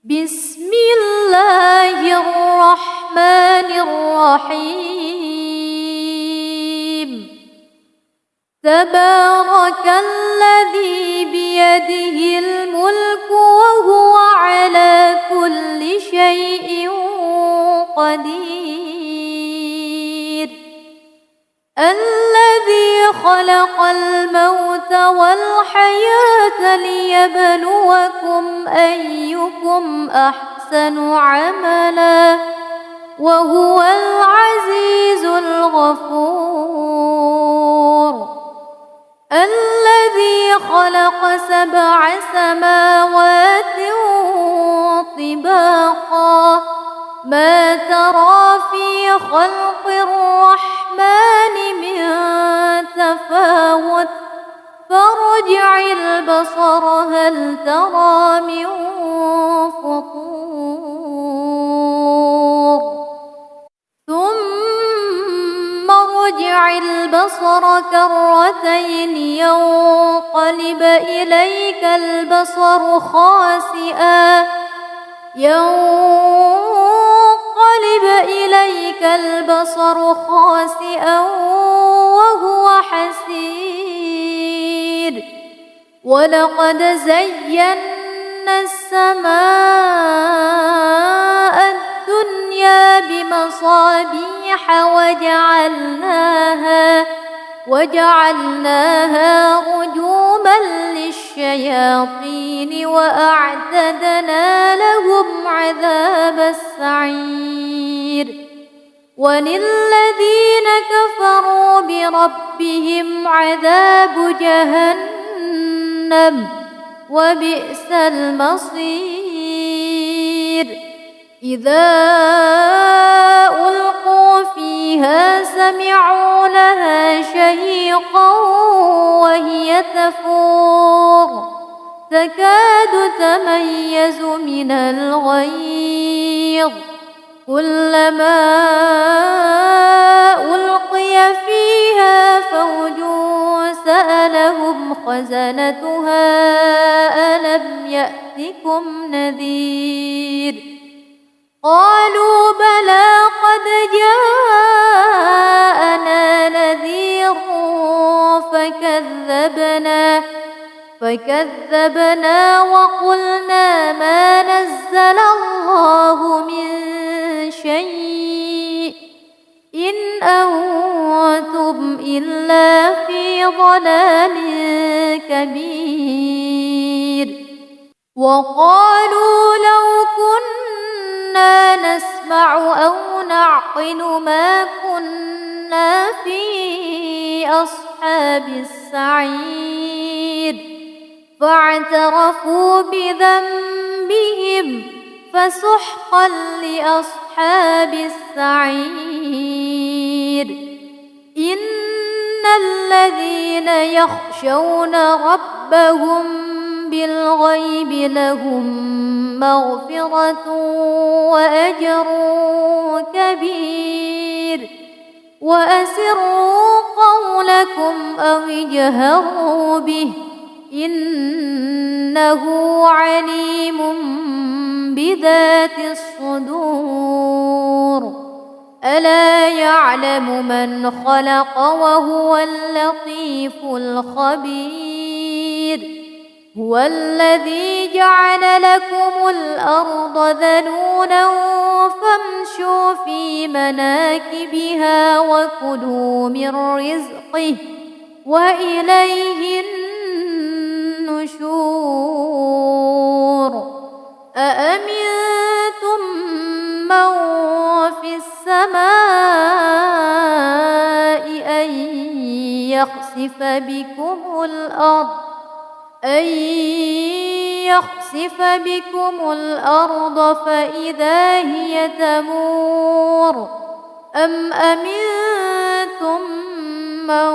بسم الله الرحمن الرحيم. تبارك الذي بيده الملك وهو على كل شيء قدير. الذي خلق الموت والحياة ليبلوكم أيكم أحسن عملا وهو العزيز الغفور. الذي خلق 7 سماوات طباقا ما ترى في خلق الرحمن من تفاوت فارجع البصر هل ترى من فطور ثم ارجع البصر كرتين ينقلب إليك البصر خاسئا وهو حسير. ولقد زينا السماء الدنيا بمصابيح وجعلناها رجوما للشياطين وأعتدنا لهم عذاب السعير. وللذين كفروا بربهم عذاب جهنم وبئس المصير. إذا ألقوا فيها سمعوا لها شهيقا وهي تفور تكاد تميز من الغيظ. كلما ألقي فيها فوج سألهم خزنتها ألم يأتكم نذير. قالوا بلى قد جاءنا نذير فكذبنا وقلنا ما نزل الله من شيء إن أنتم إلا في ضلال كبير. وقالوا لو كنا نسمع أو نعقل ما كنا في أصحاب السعير. فاعترفوا بذنبهم فسحقا لأصحاب السعير. إن الذين يخشون ربهم بالغيب لهم مغفرة وأجر كبير. وأسروا قولكم أو اجهروا به إنه عليم بذات الصدور. ألا يعلم من خلق وهو اللطيف الخبير. هو الذي جعل لكم الأرض ذلولا فامشوا في مناكبها وكلوا من رزقه وإليه النشور. أأمنتم من في السماء أن يخسف بكم الأرض فإذا هي تمور أم أمنتم من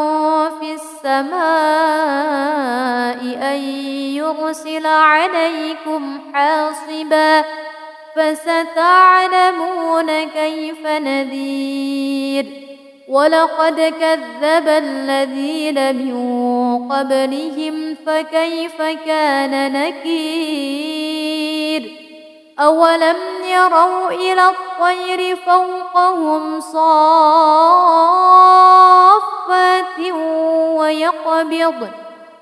في السماء أن يرسل عليكم حاصبا فستعلمون كيف نذير. ولقد كذب الذين من قبلهم فكيف كان نكير. أولم يروا إلى الطير فوقهم صافات ويقبض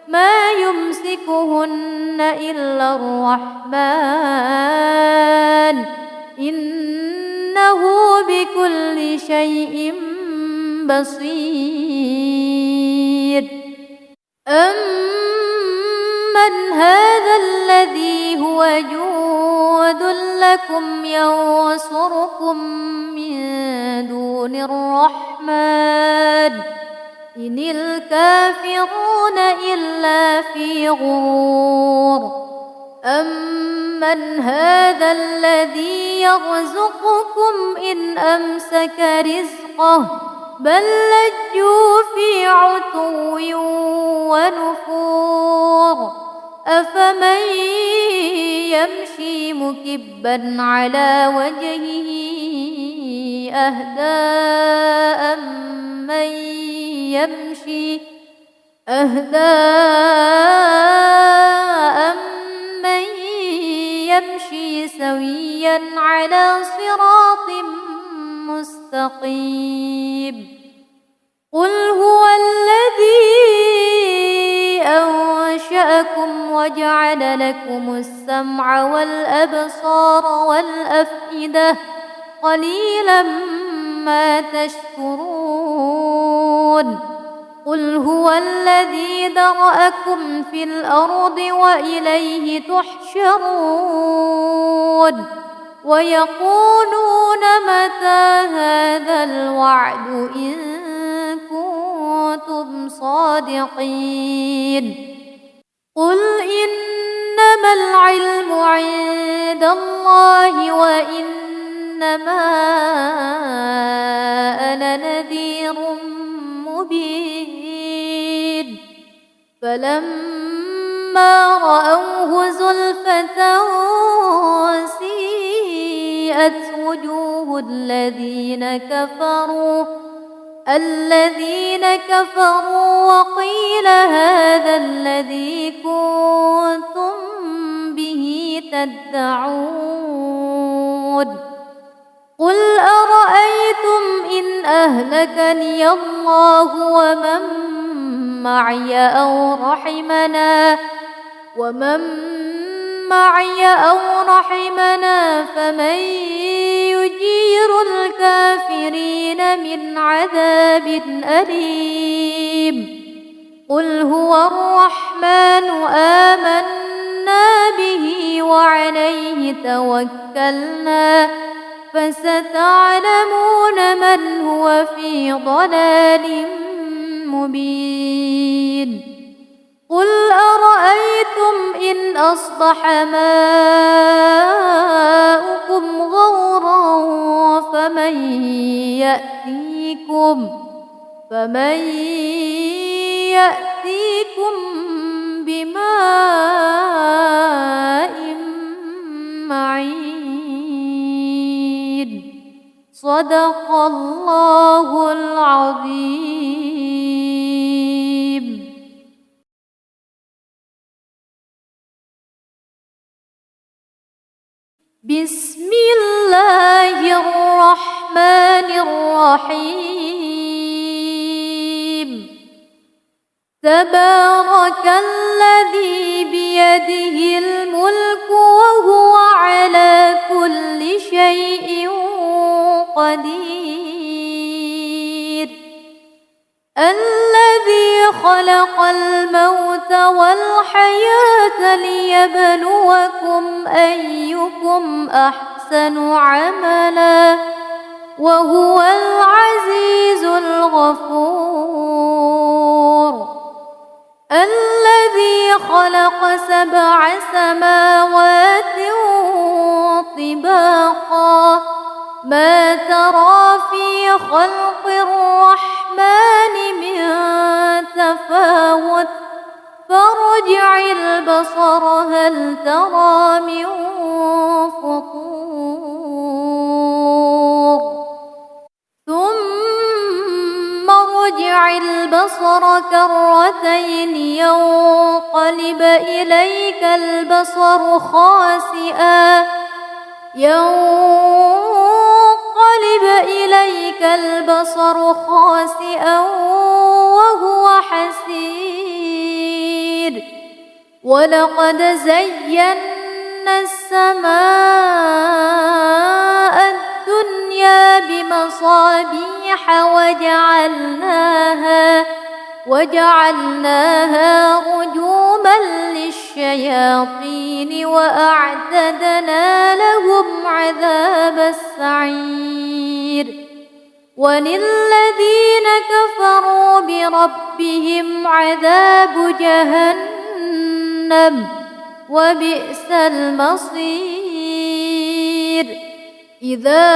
ما يمسكهن إلا الرحمن إنه بكل شيء بصير. أمن هذا الذي هو جند لكم ينصركم من دون الرحمن إن الكافرون إلا في غرور. أمن هذا الذي يرزقكم إن أمسك رزقه بل لجوا في عتو ونفور. أفمن يمشي مكبا على وجهه أهدى أمن يمشي سويا على صراط مستقيم. قل هو الذي أنشأكم وجعل لكم السمع والأبصار والأفئدة قليلا ما تشكرون. قل هو الذي ذرأكم في الأرض وإليه تحشرون. ويقولون متى هذا الوعد إن كنتم صادقين. قل إنما العلم عند الله وإنما أنا نذير مبين. فلما رأوه زلفة سيئت وجوه الذين كفروا وقيل هذا الذي كنتم به تدعون. قل أرأيتم إن أهلكني الله ومن معي أو رحمنا فمن يجير الكافرين من عذاب أليم. قل هو الرحمن آمنا به وعليه توكلنا فستعلمون من هو في ضلال مبين. قل أرأيتم إن أصبح ماؤكم غورا فمن يأتيكم بماء معين. صدق الله العظيم. بسم الله الرحمن الرحيم. تبارك الذي بيده الملك وهو على كل شيء قدير. الذي خلق الموت والحياة ليبلوكم أيكم أحسن عملا وهو العزيز الغفور. الذي خلق 7 سماوات طباقا ما ترى في خلق الرحمن من تفاوت فارجع البصر هل ترى من فطور ثم ارجع البصر كرتين ينقلب إليك البصر خاسئا ينقلب إليك البصر خاسئا وهو حسير ولقد زينا السماء الدنيا بمصابيح وجعلناها رجوما للشياطين وأعتدنا لهم عذاب السعير وللذين كفروا بربهم عذاب جهنم وبئس المصير إذا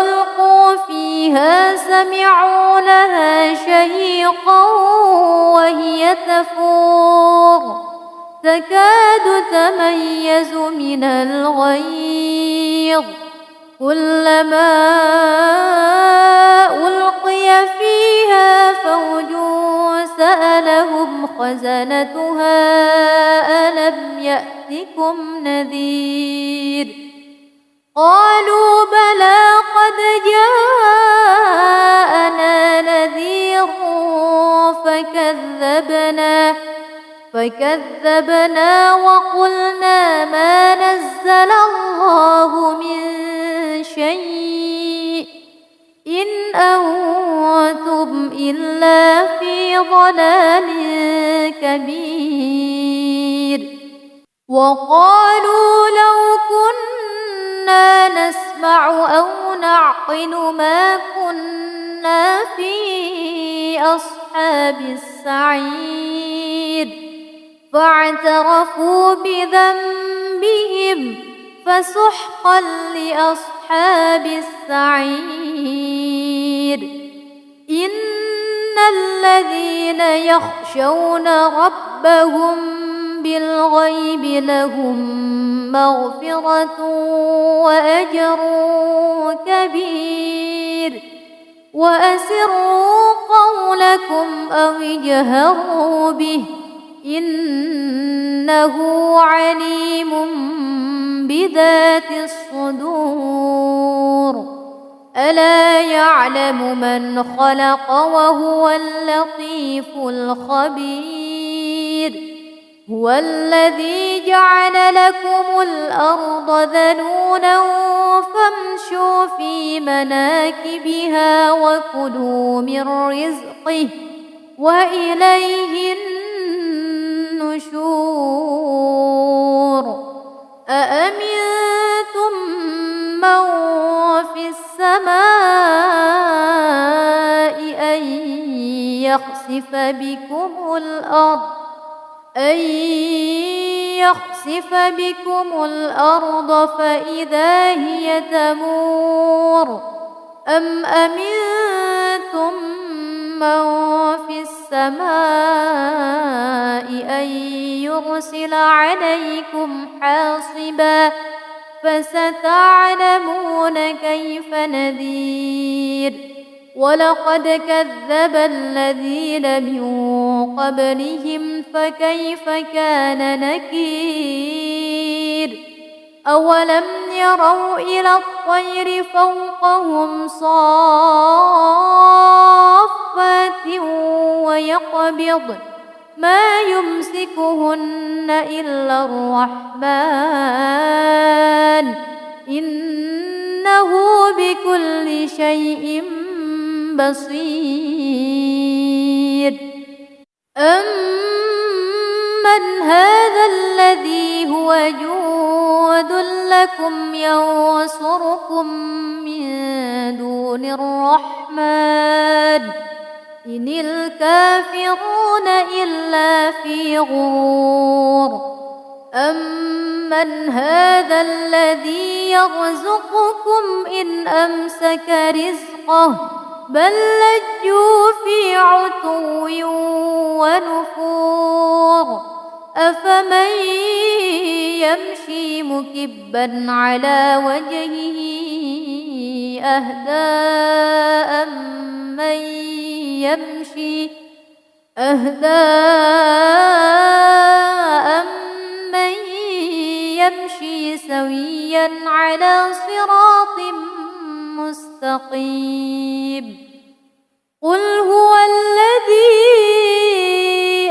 ألقوا فيها سمعوا لها شهيقا وهي تفور تكاد تميز من الغيظ كلما ألقي فيها فوج سألهم خزنتها ألم يأتكم نذير قالوا بلى قد جاءنا نذير فكذبنا وقلنا ما نزل الله من شيء إن أنتم إلا في ضلال كبير وقالوا لو كنا نسمع أو نعقل ما كنا في أصحاب السعير فاعترفوا بذنبهم فسحقا لأصحاب السعير إن الذين يخشون ربهم بالغيب لهم مغفرة وأجر كبير وأسروا قولكم أو اجهروا به إنه عليم بذات الصدور ألا يعلم من خلق وهو اللطيف الخبير هو الذي جعل لكم الأرض ذلولا فامشوا في مناكبها وكلوا من رزقه وإليه النشور أأمنتم من في السماء أن يخسف بكم الأرض فإذا هي تمور أم أمنتم من في السماء أن يرسل عليكم حاصبا فستعلمون كيف نذير ولقد كذب الذين من قبلهم فكيف كان نكير أولم يروا إلى الطير فوقهم صافات ويقبض ما يمسكهن إلا الرحمن إنه بكل شيء بصير أمن هذا الذي هو جود لكم ينصركم من دون الرحمن إن الكافرون إلا في غرور أمن هذا الذي يرزقكم إن أمسك رزقه بل لجوا في عتو ونفور أفمن يمشي مكبا على وجهه أهدى أمن يمشي سويا على صراط مستقيم قل هو الذي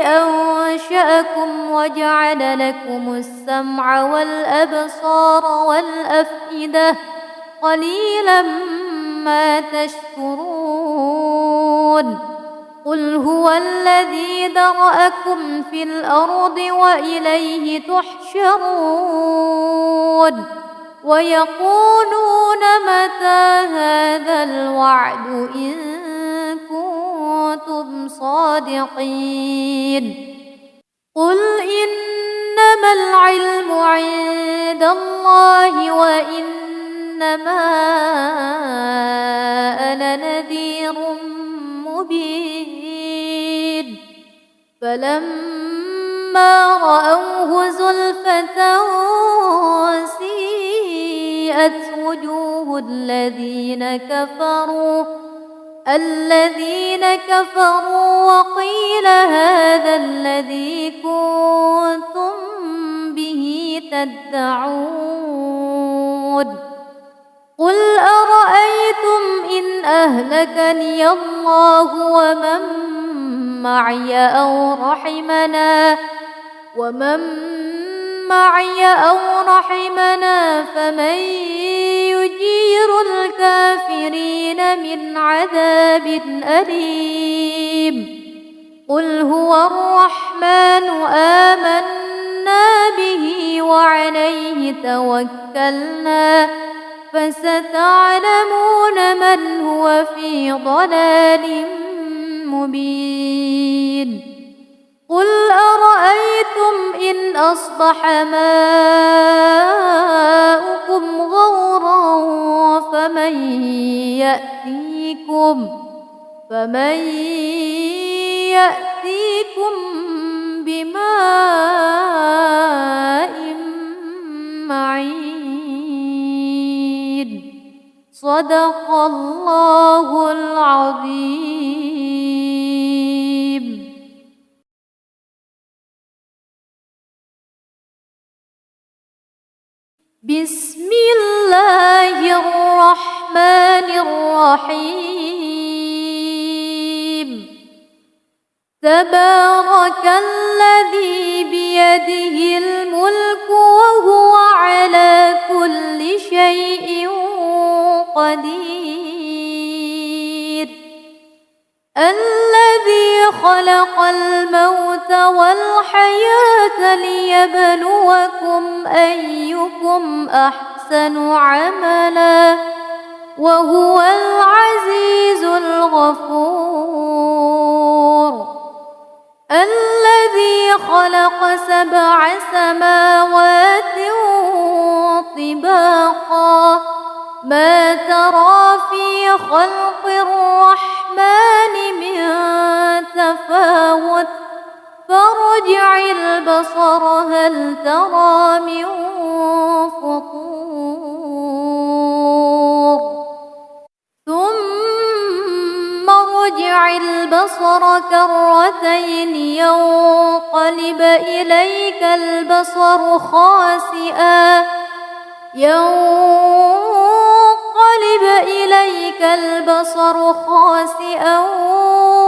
أنشأكم وجعل لكم السمع والأبصار والأفئدة قليلا ما تشكرون قل هو الذي ذرأكم في الأرض وإليه تحشرون ويقولون متى هذا الوعد إن كنتم صادقين قل إنما العلم عند الله وإنما أنا نذير مبين فلما رأوه زلفة سيئت وجوه الذين كفروا وقيل هذا الذي كنتم به تدعون قل أرأيتم إن أهلكني الله ومن معي أو رحمنا فمن يجير الكافرين من عذاب أليم قل هو الرحمن آمنا به وعليه توكلنا فستعلمون من هو في ضلال مبين قل أرأيتم إن أصبح ماؤكم غورا فمن يأتيكم بماء معين صدق الله العظيم. بسم الله الرحمن الرحيم تبارك الذي بيده الملك وهو على كل شيء قدير الذي خلق الموت والحياة ليبلوكم أيكم أحسن عملا وهو العزيز الغفور الذي خلق 7 سماوات طباقا ما ترى في خلق الرحمن من تفاوت فارجع البصر هل ترى من فطور ثم ارجع البصر كرتين ينقلب إليك البصر خاسئا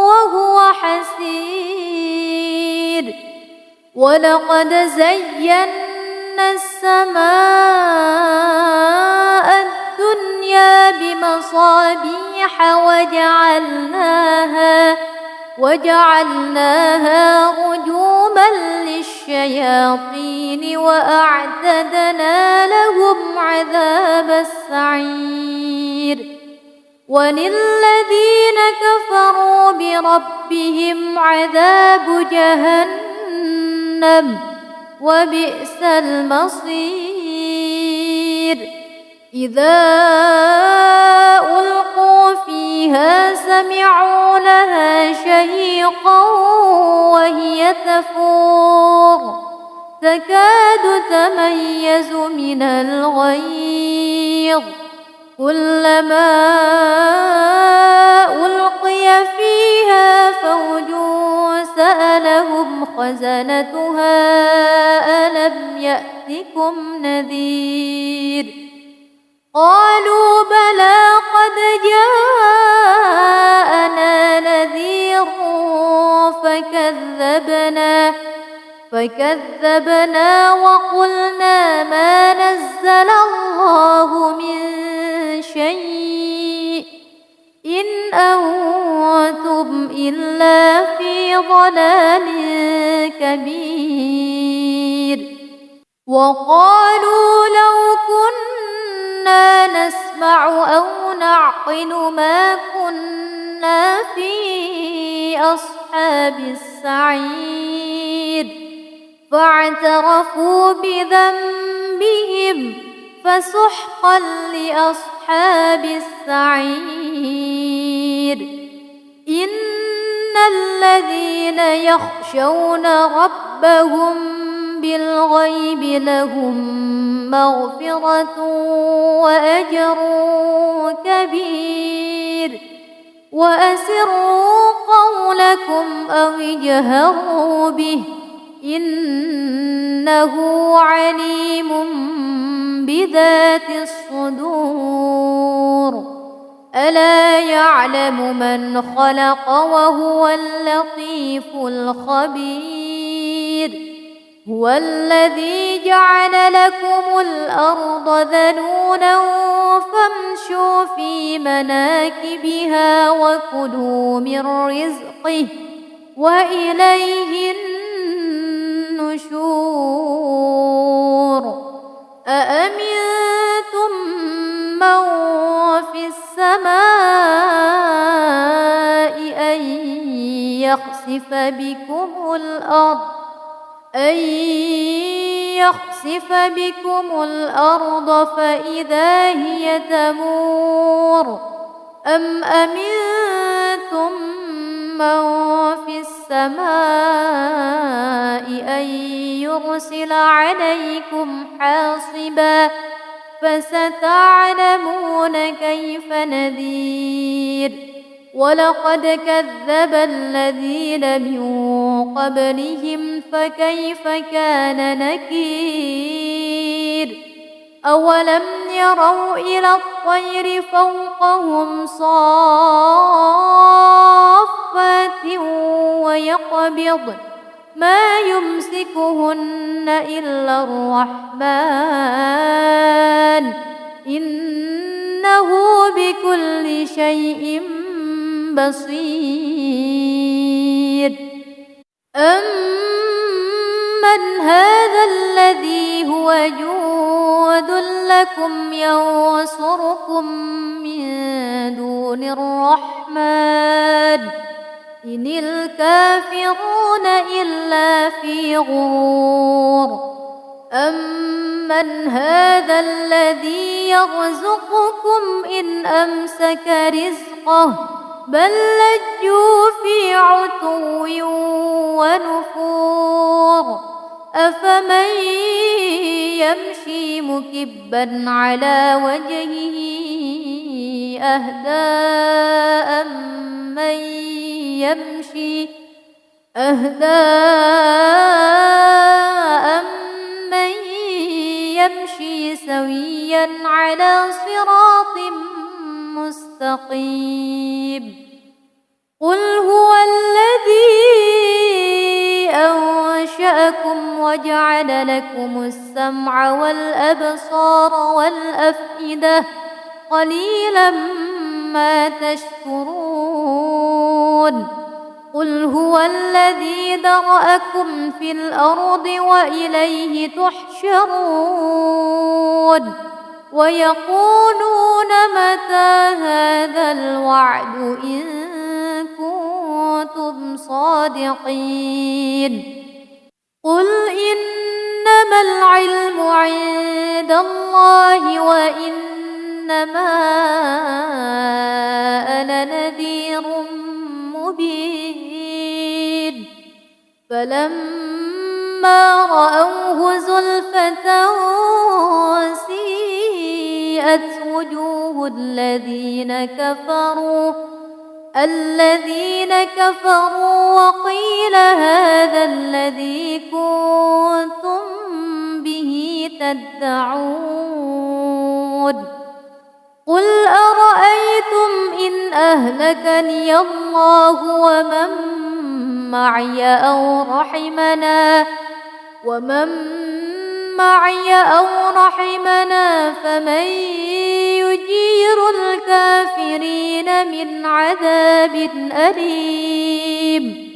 وهو حسير ولقد زينا السماء الدنيا بمصابيح وجعلناها رجوما للشياطين وأعتدنا لهم عذاب السعير وللذين كفروا بربهم عذاب جهنم وبئس المصير إذا ألقوا فيها سمعوا لها شهيقا وهي تفور تكاد تميز من الغيظ كلما ألقي ألقي فيها فوج سألهم خزنتها ألم يأتكم نذير قالوا بلى قد جاءنا نذير فكذبنا وقلنا ما نزل الله من شيء إن أنتم إلا في ضلال كبير وقالوا لو كنا نسمع أو نعقل ما كنا في أصحاب السعير فاعترفوا بذنبهم فسحقا لأصحاب السعير إن الذين يخشون ربهم بالغيب لهم مغفرة وأجر كبير وأسروا قولكم أو اجهروا به إنه عليم بذات الصدور ألا يعلم من خلق وهو اللطيف الخبير هو الذي جعل لكم الأرض ذلولا فامشوا في مناكبها وكلوا من رزقه وإليه النشور أأمنتم من في السماء أن يخسف بكم الأرض فإذا هي تمور أم أمنتم من في السماء أن يرسل عليكم حاصبا فستعلمون كيف نذير ولقد كذب الذين من قبلهم فكيف كان نكير أولم يروا إلى الطير فوقهم صافات ويقبضن ما يمسكهن إلا الرحمن إنه بكل شيء بصير أمن هذا الذي هو جود لكم ينصركم من دون الرحمن إن الكافرون إلا في غرور أمن هذا الذي يرزقكم إن أمسك رزقه بل لجوا في عتو ونفور أفمن يمشي مكبا على وجهه أهدى أمن يمشي سويا على صراط مستقيم قل هو الذي أنشأكم وجعل لكم السمع والأبصار والأفئدة قليلا ما تشكرون قل هو الذي ذرأكم في الأرض وإليه تحشرون ويقولون متى هذا الوعد إن كنتم صادقين قل إنما العلم عند الله وإنما أنا نذير مبين فلما رأوه زلفة سيئت وجوه الذين كفروا الذين كفروا وقيل هذا الذي كنتم به تدعون قل أرأيتم إن أهلكني الله ومن معي أو رحمنا فمن يجير الكافرين من عذاب أليم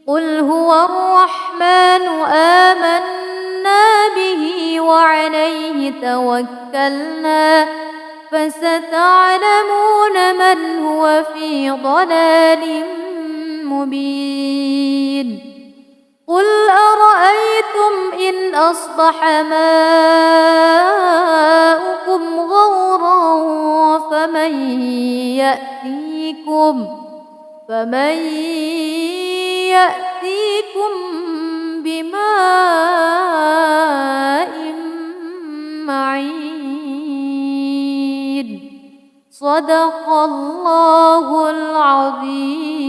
قل هو الرحمن آمنا به وعليه توكلنا فستعلمون من هو في ضلال مبين قل أرأيتم إن أصبح ماؤكم غورا فمن يأتيكم بماء معين صدق الله العظيم.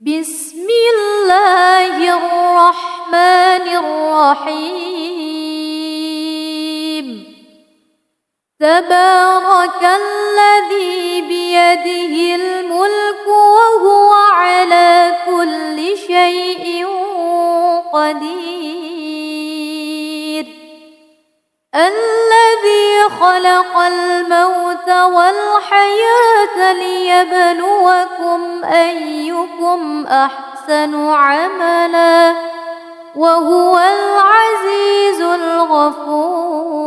بسم الله الرحمن الرحيم تبارك الذي بيده الملك وهو على كل شيء قدير الذي خلق الموت والحياة ليبلوكم أيكم أحسن عملا وهو العزيز الغفور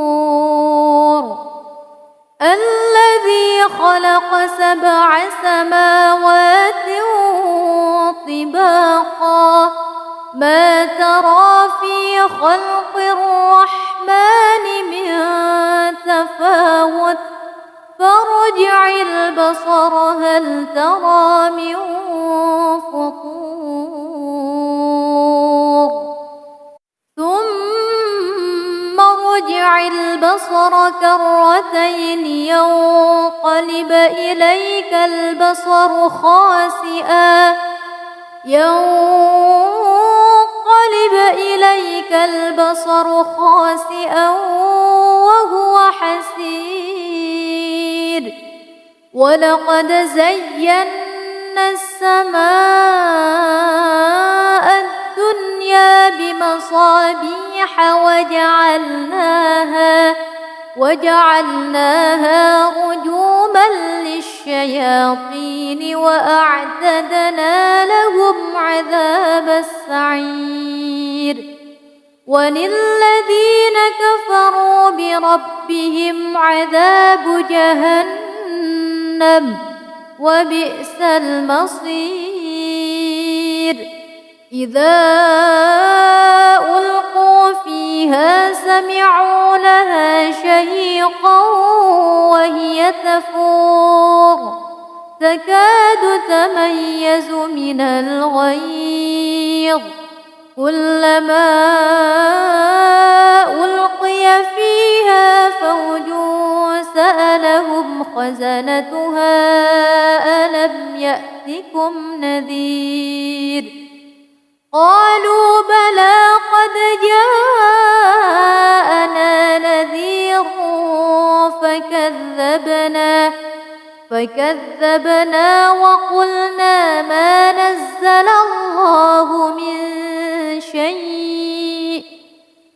الذي خلق 7 سماوات طباقا ما ترى في خلق الرحمن من تفاوت فارجع البصر هل ترى من فطور ثم ارجع البصر كرتين ينقلب إليك البصر خاسئا وهو حسير ولقد زينا السماء الدنيا بمصابيح وجعلناها رجوما للشياطين وأعتدنا لهم عذاب السعير وللذين كفروا بربهم عذاب جهنم وبئس المصير إذا ألقوا فيها سمعوا لها شهيقا وهي تفور تكاد تميز من الغيظ كلما ألقي فيها فوج سألهم خزنتها ألم يأتكم نذير قالوا بلى قد جاءنا نذير فكذبنا وقلنا ما نزل الله من شيء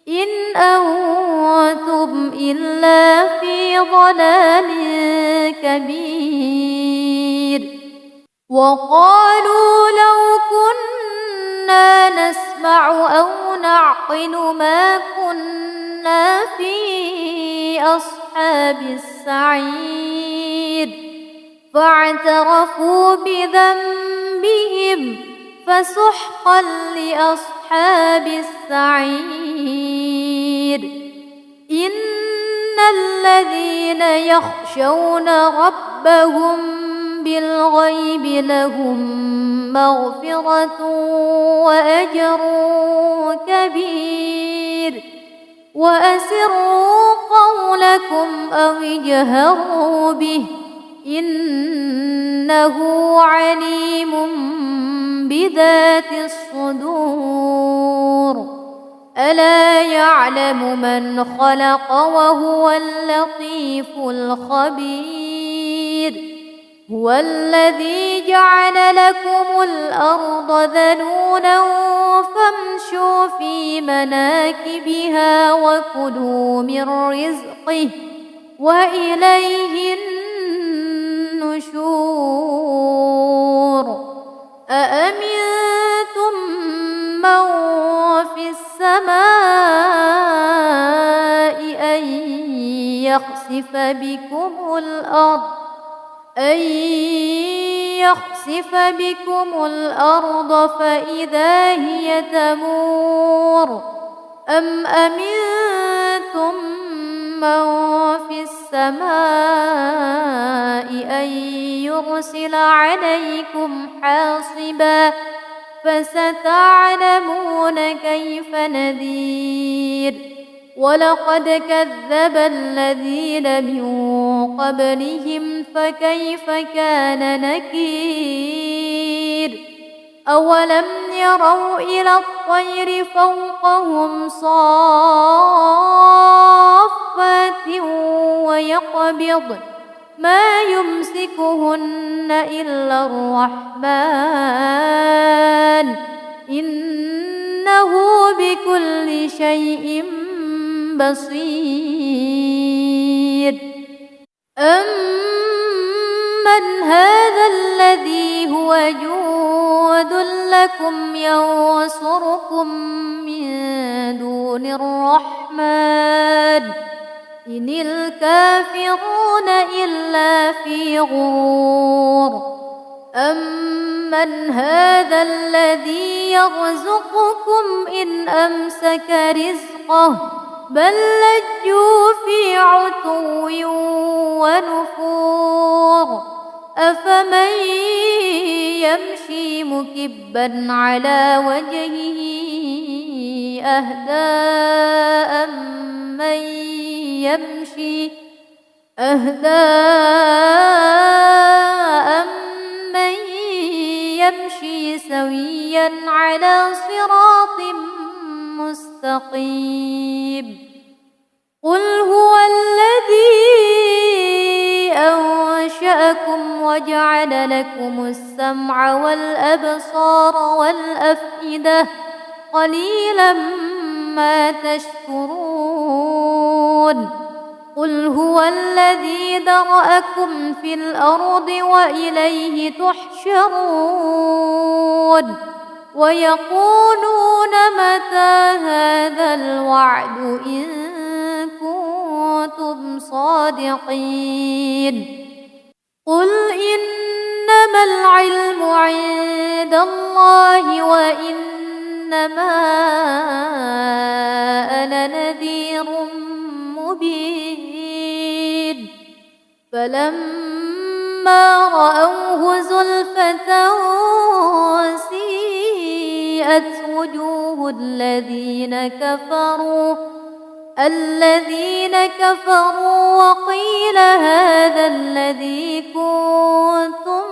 إن أنتم إلا في ضلال كبير وقالوا لو كنا نسمع أو نعقل ما كنا في أصحاب السعير فاعترفوا بذنبهم فسحقا لأصحاب السعير إن الذين يخشون ربهم بالغيب لهم مغفرة وأجر كبير وأسروا قولكم أو اجهروا به إنه عليم بذات الصدور ألا يعلم من خلق وهو اللطيف الخبير هو الذي جعل لكم الأرض ذلولا فامشوا في مناكبها وكلوا من رزقه وإليه النشور أأمنتم من في السماء أن يخسف بكم الأرض فإذا هي تمور أم أمنتم من في السماء أن يرسل عليكم حاصبا فستعلمون كيف نذير ولقد كذب الذين من قبلهم فكيف كان نكير أولم يروا إلى الطير فوقهم صافات ويقبض ما يمسكهن إلا الرحمن إنه بكل شيء بصير أمن هذا الذي هو جود لكم ينصركم من دون الرحمن إن الكافرون إلا في غرور أمن هذا الذي يرزقكم إن أمسك رزقه بل لجوا في عتو ونفور أفمن يمشي مكبا على وجهه أهدى أمن يمشي سويا على صراط مستقيم قل هو الذي أنشأكم وجعل لكم السمع والأبصار والأفئدة قليلا ما تشكرون قل هو الذي ذرأكم في الأرض وإليه تحشرون ويقولون متى هذا الوعد إن كنتم صادقين قل إنما العلم عند الله وإنما أنا نذير مبين فلما رأوه زلفة سيئت وجوه الذين كفروا وقيل هذا الذي كنتم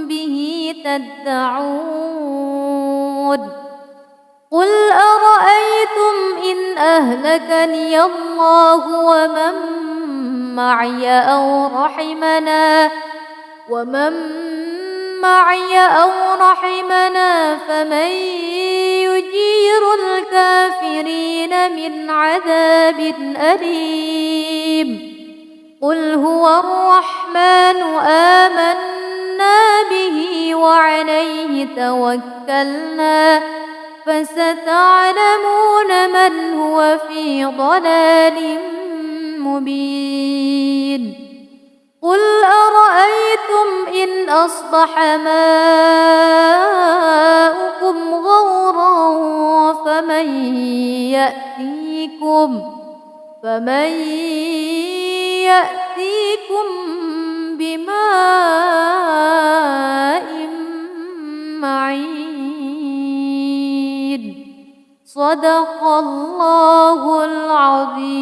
به تدعون قل أرأيتم إن أهلكني الله ومن معي أو رحمنا فمن يجير الكافرين من عذاب أليم قل هو الرحمن آمنا به وعليه توكلنا فستعلمون من هو في ضلال مبين قل أرأيتم إن أصبح ماؤكم غورا فمن يأتيكم بماء معين صدق الله العظيم.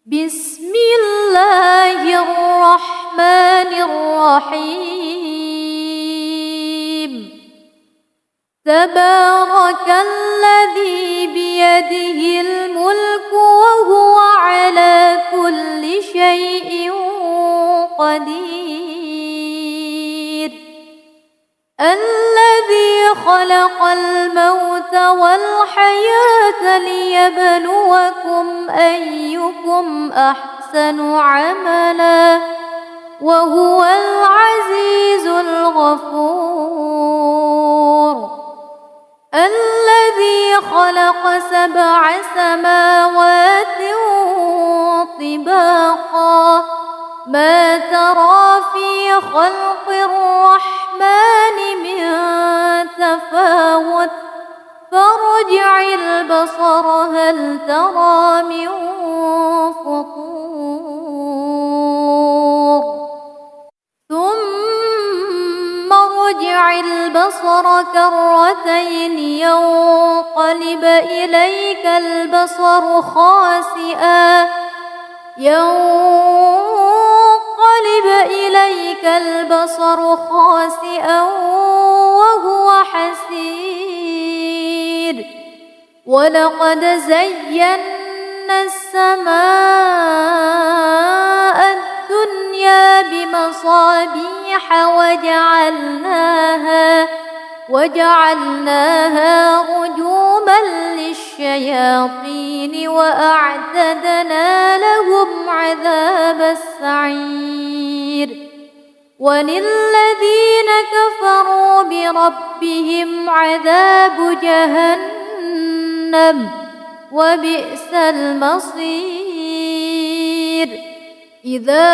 بسم الله الرحمن الرحيم. تبارك الذي بيده الملك وهو على كل شيء قدير. الذي خلق الموت والحياة ليبلوكم أيكم أحسن عملا وهو العزيز الغفور. الذي خلق 7 سماوات طباقا ما ترى في خلق الرحمن من تفاوت فارجع البصر هل ترى من فطور ثم ارجع البصر كرتين ينقلب إليك البصر خاسئا وهو حسير. ولقد زينا السماء الدنيا بمصابيح وجعلناها رجوما للشياطين وأعتدنا لهم عذاب السعير. وللذين كفروا بربهم عذاب جهنم وبئس المصير. إذا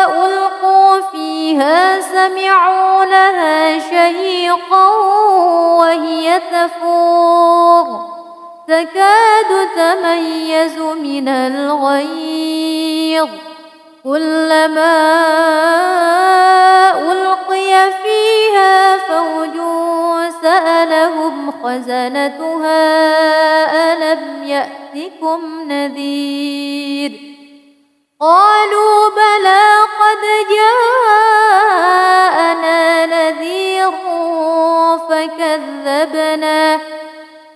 ألقوا فيها سمعوا لها شهيقا وهي تفور تكاد تميز من الغيظ كلما ألقي فيها فوج سألهم خزنتها ألم يأتكم نذير قالوا بلى قد جاءنا نذير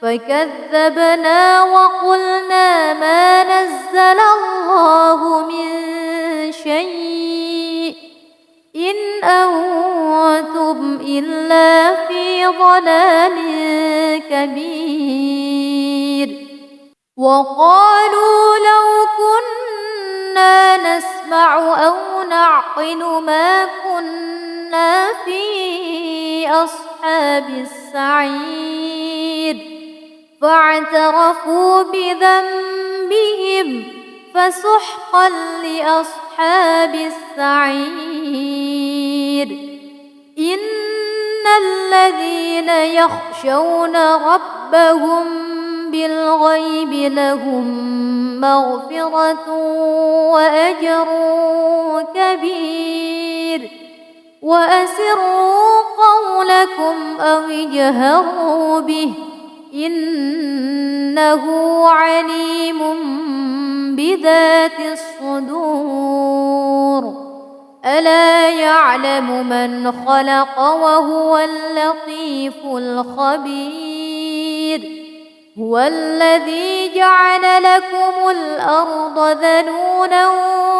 فكذبنا وقلنا ما نزل الله من شيء إن أنتم إلا في ضلال كبير. وقالوا لو كنا نسمع أو نعقل ما كنا في أصحاب السعير فاعترفوا بذنبهم فسحقا لأصحاب السعير. إن الذين يخشون ربهم بالغيب لهم مغفرة وأجر كبير. وأسروا قولكم أو اجهروا به إنه عليم بذات الصدور. ألا يعلم من خلق وهو اللطيف الخبير. هو الذي جعل لكم الأرض ذلولا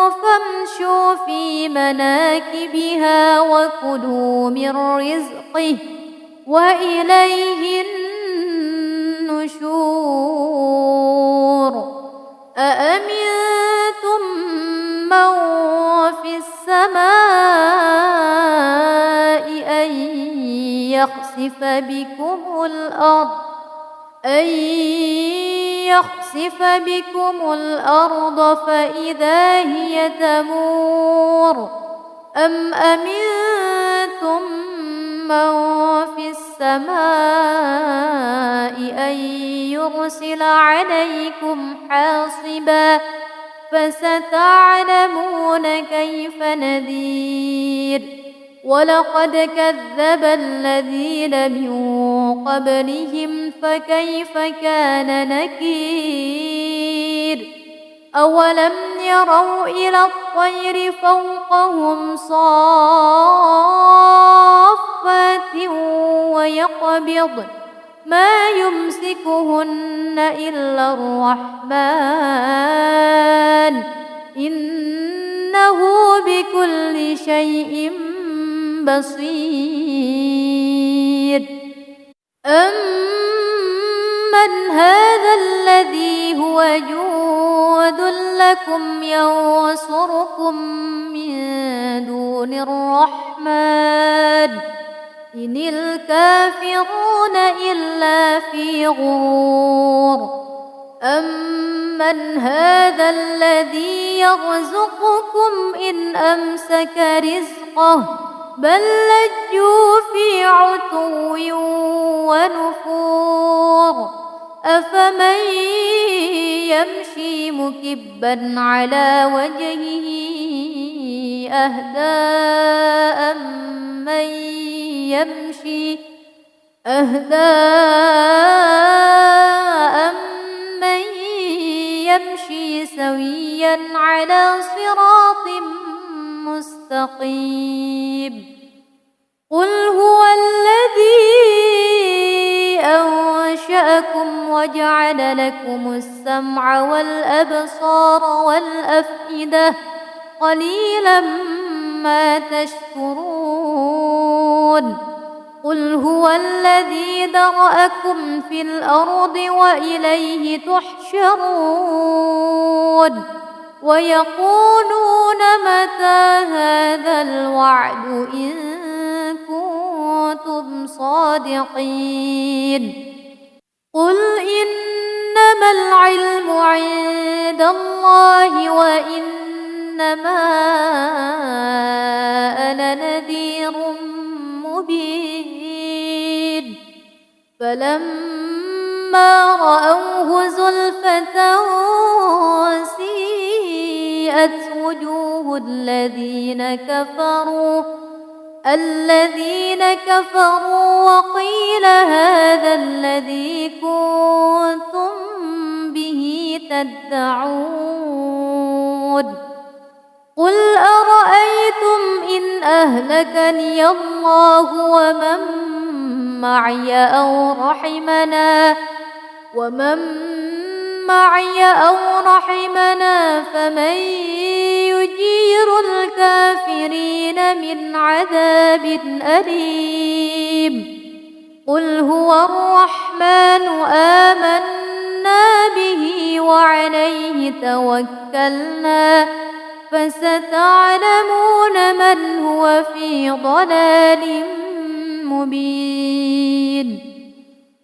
فامشوا في مناكبها وكلوا من رزقه وإليه النشور. أأمنتم من في السماء أن يخسف بكم الأرض فإذا هي تمور أم أمنتم من في السماء أن يرسل عليكم حاصبا فستعلمون كيف نذير ولقد كذب الذين من قبلهم فكيف كان نكير أولم يروا إلى الطير فوقهم صافات ويقبض ما يمسكهن إلا الرحمن إنه بكل شيء بصير أمن هذا الذي هو جود لكم ينصركم من دون الرحمن إن الكافرون إلا في غرور أمن هذا الذي يرزقكم إن أمسك رزقه بل لجوا في عتو ونفور أفمن يمشي مكبا على وجهه أهدى أمن يمشي سويا على صراط مستقيم قل هو الذي أنشأكم وجعل لكم السمع والأبصار والأفئدة قليلا ما تشكرون قل هو الذي ذرأكم في الأرض وإليه تحشرون ويقولون متى هذا الوعد إن كنتم صادقين قل إنما العلم عند الله وإنما أنا نذير مبين فلما رأوه زلفة سيئت وجوه الذين كفروا وقيل هذا الذي كنتم به تدعون قل أرأيتم إن أهلكني الله ومن معي أو رحمنا فمن يجير الكافرين من عذاب أليم قل هو الرحمن آمنا به وعليه توكلنا فستعلمون من هو في ضلال مبين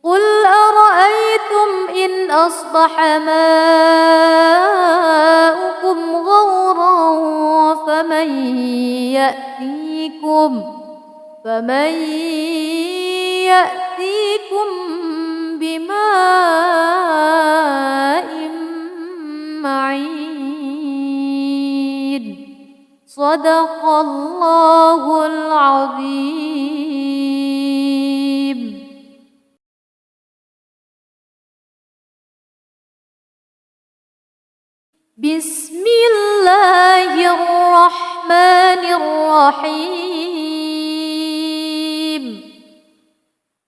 قل أرأيتم إن أصبح ماؤكم غورا فمن يأتيكم بماء معين صدق الله العظيم. بسم الله الرحمن الرحيم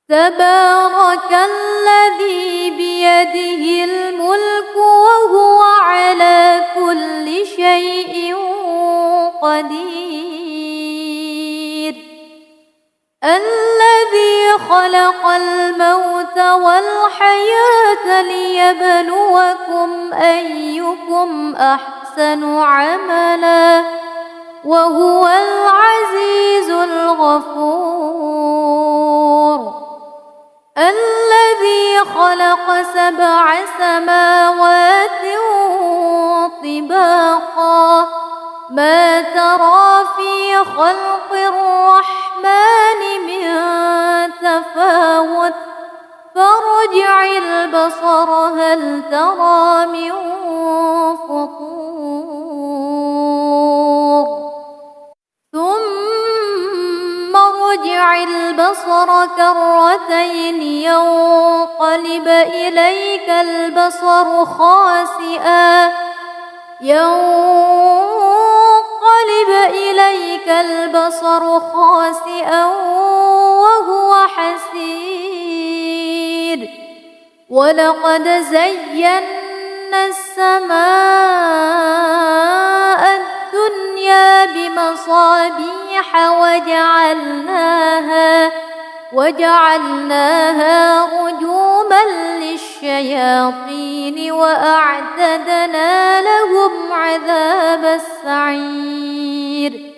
تبارك الذي بيده الملك وهو على كل شيء قدير الذي خلق الموت والحياة ليبلوكم أيكم أحسن عملا وهو العزيز الغفور الذي خلق 7 سماوات طباقا ما ترى في خلق الرحمن من تفاوت فارجع البصر هل ترى من فطور ارجع البصر كرتين ينقلب إليك البصر خاسئا وهو حسير ولقد زينا السماء الدنيا بمصابيح وجعلناها رجوما للشياطين وأعتدنا لهم عذاب السعير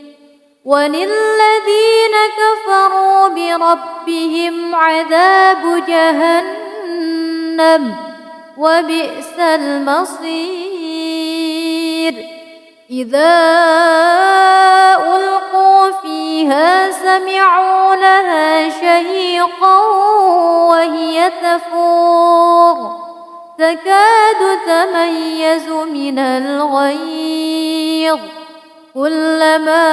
وللذين كفروا بربهم عذاب جهنم وبئس المصير إذا ألقوا فيها سمعوا لها شهيقا وهي تفور تكاد تميز من الغيظ كلما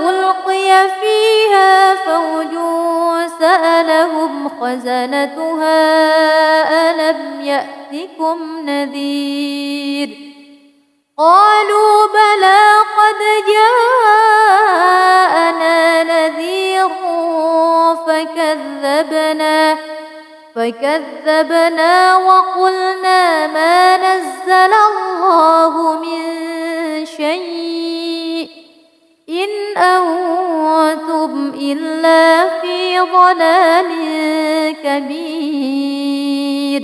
ألقي فيها فوج سألهم خزنتها ألم يأتكم نذير قالوا بلى قد جاءنا نذير فكذبنا وقلنا ما نزل الله من شيء إن أنتم إلا في ضلال كبير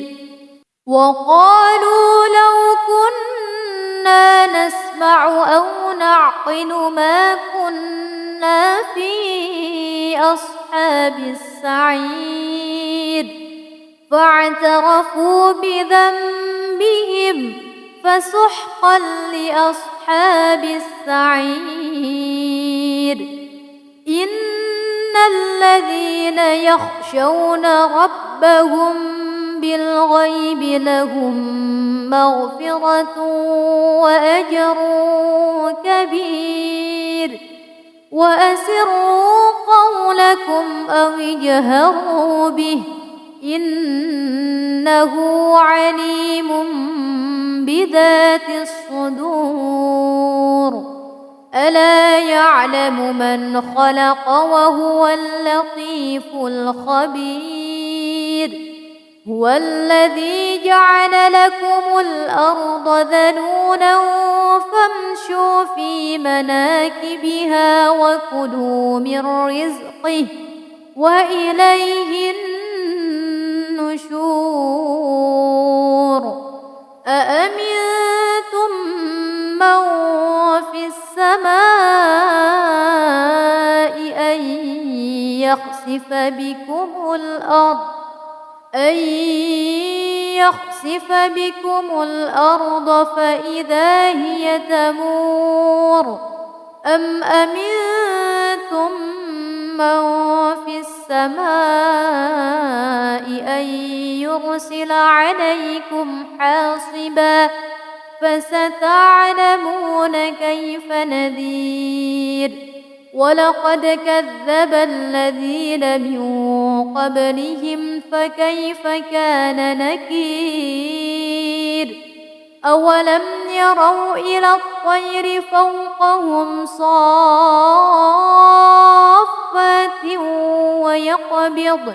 وقالوا لو كنا نسمع أو نعقل ما كنا في أصحاب السعير فاعترفوا بذنبهم فسحقا لأصحاب السعير إن الذين يخشون ربهم بالغيب لهم مغفرة وأجر كبير وأسروا قولكم أو اجهروا به إنه عليم بذات الصدور ألا يعلم من خلق وهو اللطيف الخبير هو الذي جعل لكم الأرض ذلولا فامشوا في مناكبها وكلوا من رزقه وإليه النشور أأمنتم من في السماء أن يخسف بكم الأرض فإذا هي تمور أم أمنتم من في السماء أن يرسل عليكم حاصبا فستعلمون كيف نذير ولقد كذب الذين من قبلهم فكيف كان نكير أولم يروا إلى الطير فوقهم صافات ويقبضن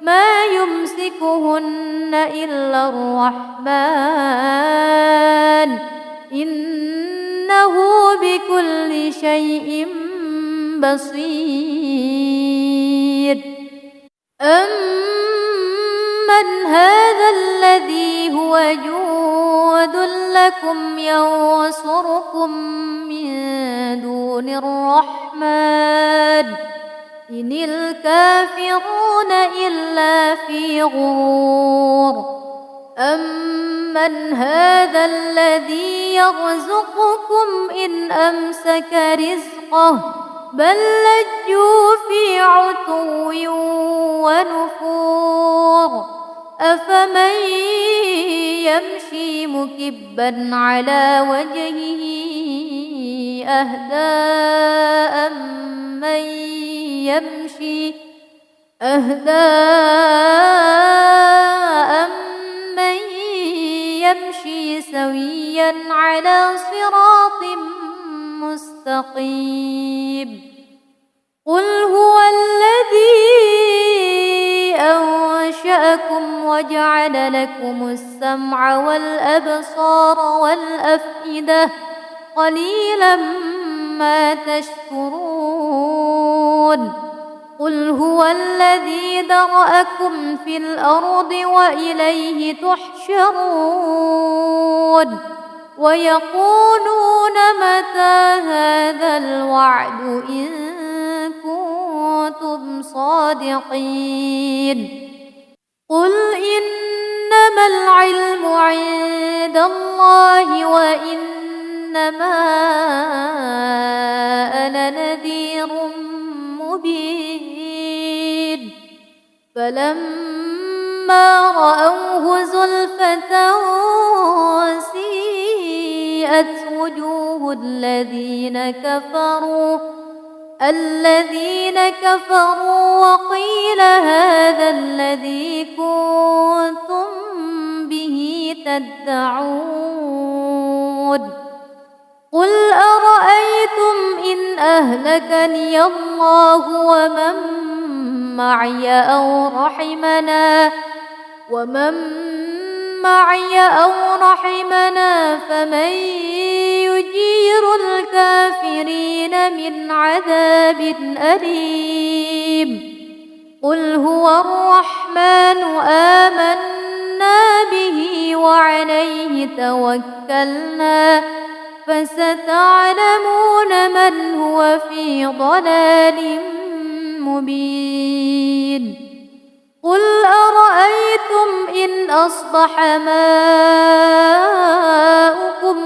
ما يمسكهن إلا الرحمن إنه بكل شيء بصير أمن هذا الذي هو جود لكم ينصركم من دون الرحمن إن الكافرون إلا في غرور أمن هذا الذي يرزقكم إن أمسك رزقه بل لجوا في عتو ونفور أفمن يمشي مكبا على وجهه أهدى أمن أمن يمشي سويا على صراط مستقيم قل هو الذي أنشأكم وجعل لكم السمع والأبصار والأفئدة قليلا ما تشكرون قل هو الذي ذرأكم في الأرض وإليه تحشرون ويقولون متى هذا الوعد إن كنتم صادقين قل إنما العلم عند الله وإنما أنا نذير مبين فلما رأوه زلفة سيئت وجوه الذين كفروا وقيل هذا الذي كنتم به تدعون قل أرأيتم إن أهلكني الله ومن معي أو رحمنا فمن يجير الكافرين من عذاب أليم قل هو الرحمن آمنا به وعليه توكلنا فستعلمون من هو في ضلال مبين قل أرأيتم إن أصبح ماؤكم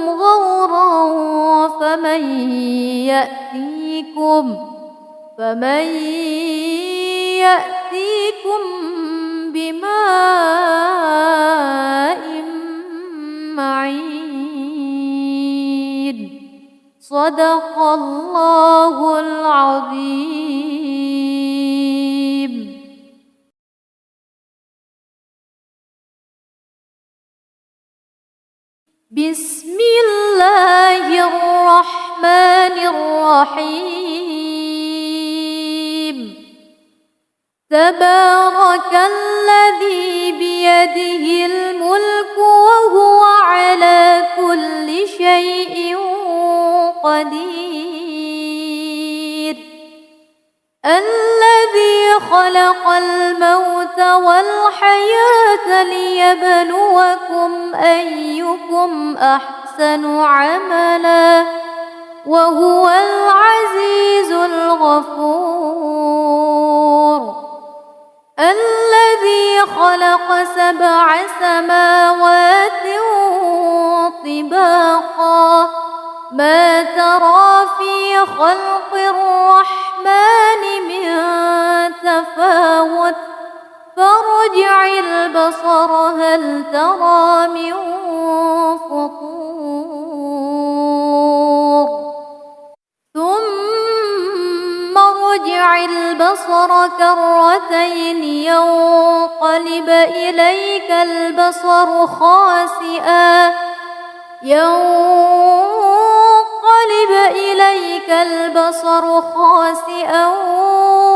غورا فمن يأتيكم بماء معين صدق الله العظيم. بسم الله الرحمن الرحيم تبارك الذي بيده الملك وهو على كل شيء قدير الذي خلق الموت والحياة ليبلوكم أيكم أحسن عملا وهو العزيز الغفور الذي خلق 7 سماوات طباقا ما ترى في خلق الرحمن من تفاوت فارجع البصر هل ترى من فطور ثم ارجع البصر كرتين ينقلب إليك البصر خاسئا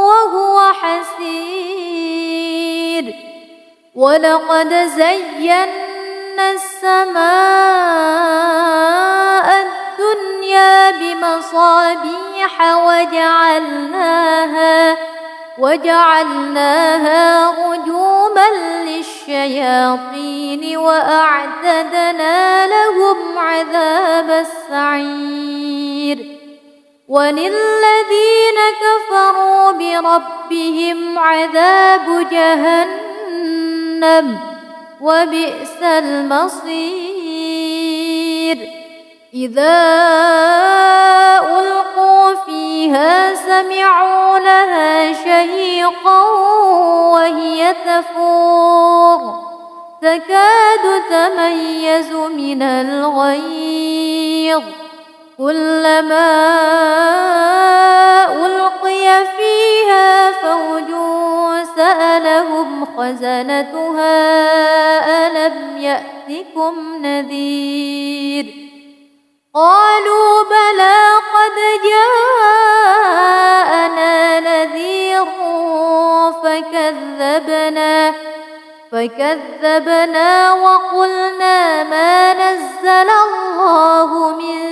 وهو حسير ولقد زينا السماء الدنيا بمصابيح وجعلناها رجوما للشياطين وأعتدنا لهم عذاب السعير وللذين كفروا بربهم عذاب جهنم وبئس المصير إذا ألقوا فيها سمعوا لها شهيقا وهي تفور تكاد تميز من الغيظ كلما ألقي لهم خزنتها ألم يأتكم نذير قالوا بلى قد جاءنا نذير فكذبنا وقلنا ما نزل الله من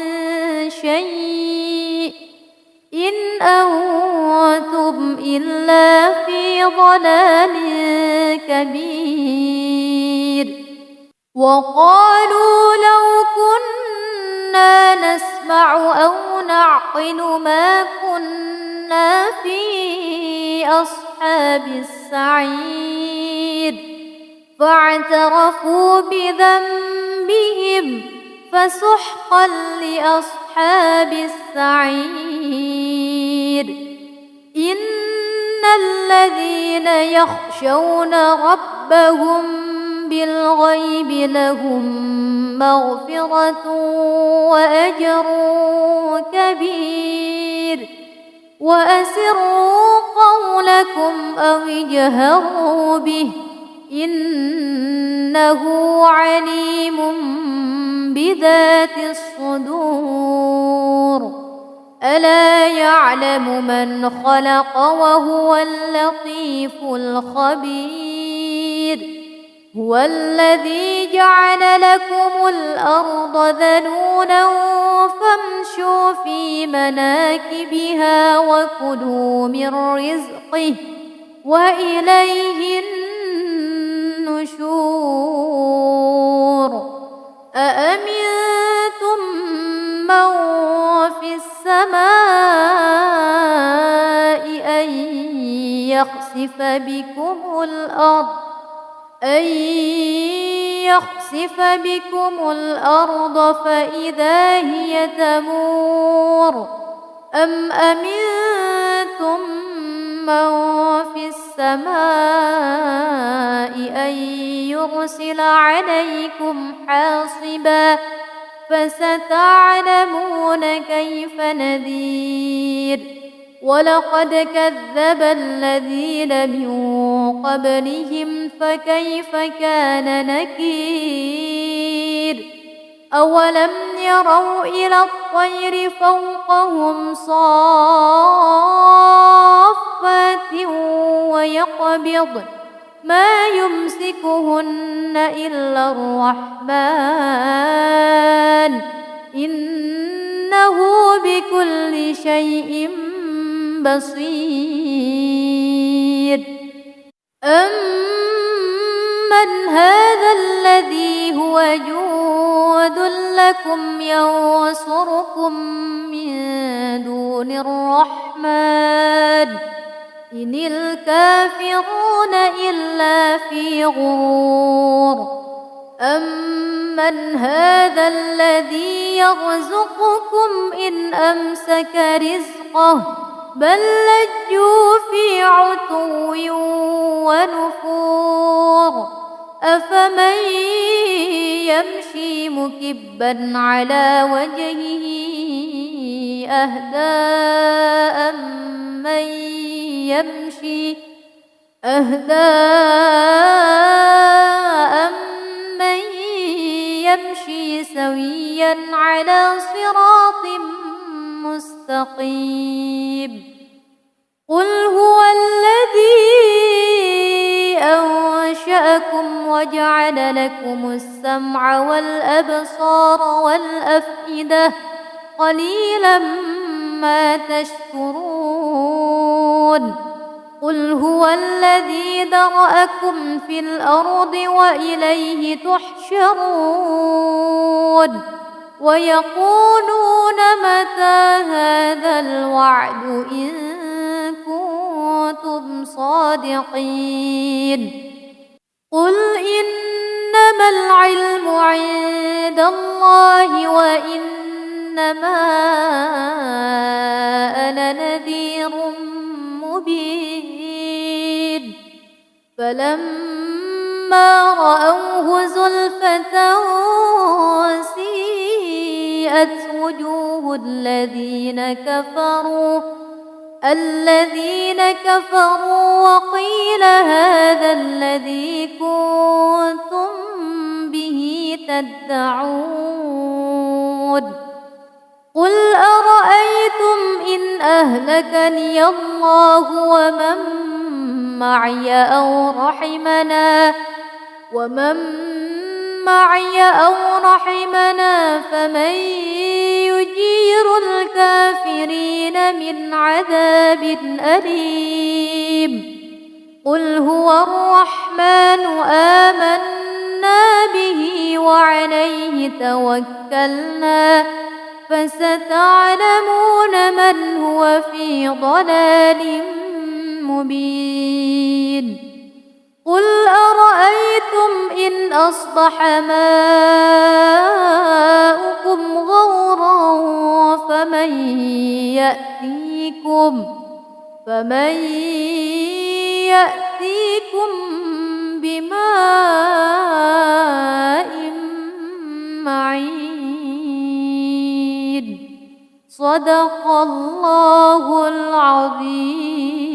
شيء إن أنتم إلا في ضلال كبير وقالوا لو كنا نسمع أو نعقل ما كنا في أصحاب السعير فاعترفوا بذنبهم فسحقا لأصحاب السعير إن الذين يخشون ربهم بالغيب لهم مغفرة وأجر كبير وأسروا قولكم أو اجهروا به إنه عليم بذات الصدور ألا يعلم من خلق وهو اللطيف الخبير هو الذي جعل لكم الأرض ذلولا فامشوا في مناكبها وكلوا من رزقه وإليه النشور أأمنتم من في السماء أن يخسف بكم الأرض فإذا هي تمور أم أمنتم من في السماء أن يرسل عليكم حاصبا فستعلمون كيف نذير ولقد كذب الذين من قبلهم فكيف كان نكير أولم يروا إلى الطير فوقهم صافات ويقبض ما يمسكهن إلا الرحمن إنه بكل شيء بصير أمن هذا الذي هو جود لكم ينصركم من دون الرحمن إن الكافرون إلا في غرور أمن هذا الذي يرزقكم إن أمسك رزقه بل لجوا في عتو ونفور أفمن يمشي مكبا على وجهه أهدى أمن يمشي سويا على صراط مستقيم قل هو الذي أنشأكم وجعل لكم السمع والأبصار والأفئدة قليلا ما تشكرون قل هو الذي ذرأكم في الأرض وإليه تحشرون ويقولون متى هذا الوعد إن كنتم صادقين قل إنما العلم عند الله وإنما أنا نذير مبين فلما رأوه زلفة سيئت وجوه الذين كفروا الذين كفروا وقيل هذا الذي كنتم به تدعون قل أرأيتم إن أهلكني الله ومن معي أو رحمنا فمن يجير الكافرين من عذاب أليم قل هو الرحمن آمنا به وعليه توكلنا فستعلمون من هو في ضلال مبين قل أرأيتم إن أصبح ماؤكم غورا فمن يأتيكم بماء معين صدق الله العظيم.